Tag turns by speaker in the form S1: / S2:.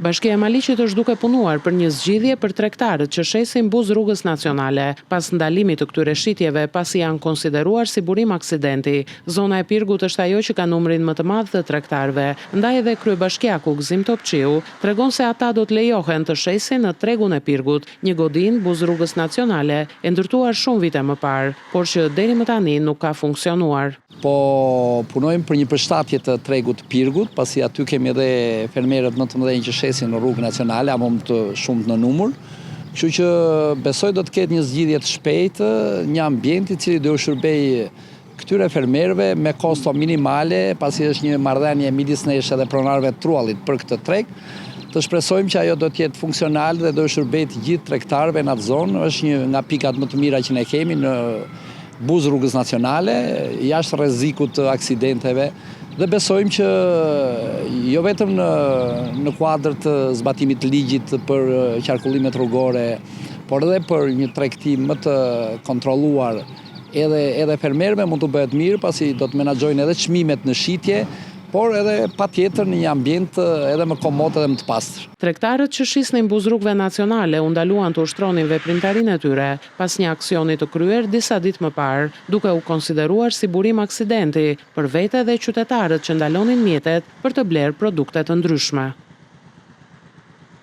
S1: Bashkia e Maliqit është duke punuar për një zgjidhje për tregtarët që shesin buz rrugës nacionale. Pas ndalimit të këtyre shitjeve, pasi janë konsideruar si burim aksidenti, zona e Pirgut është ajo që ka numrin më të madh të tregtarëve. Ndaj edhe kryebashkiaku Gzim Topçiu tregon se ata do të lejohen të shesin në tregun e Pirgut, një godinë buz rrugës nacionale e ndërtuar shumë vite më parë, por që deri më tani nuk ka funksionuar.
S2: Po punojmë për një përshtatje të tregut Pirgut, pasi aty kemi edhe fermerët më të mëdhenj që shesin në rrugë nacionale, apo më të shumë në numër. Kështu që besoj do të ketë një zgjidhje të shpejtë, një ambient i cili do u shërbej këtyre fermerëve me kosto minimale, pasi është një marrëdhënie midis nesh edhe pronarëve të Truallit për këtë treg. Të shpresojmë që ajo do të jetë funksionale dhe do u shërbej të gjithë tregtarëve në atë zonë. Është një nga pikat më të mira që ne kemi në buz rrugës nacionale, jashtë rrezikut të aksidenteve, dhe besojmë që jo vetëm në kuadër të zbatimit të ligjit për qarkullimet rrugore, por edhe për një tregtim më të kontrolluar edhe fermerëve mund të bëhet mirë, pasi do të menaxhojnë edhe çmimet në shitje, por edhe patjetër në një ambient edhe më komod edhe më të pastër.
S1: Tregtarët që shisnin buz rrugëve nacionale u ndaluan të ushtronin veprimtarinë e tyre pas një aksioni të kryer disa ditë më parë, duke u konsideruar si burim aksidenti për vete dhe qytetarët që ndalonin mjetet për të blerë produkte të ndryshme.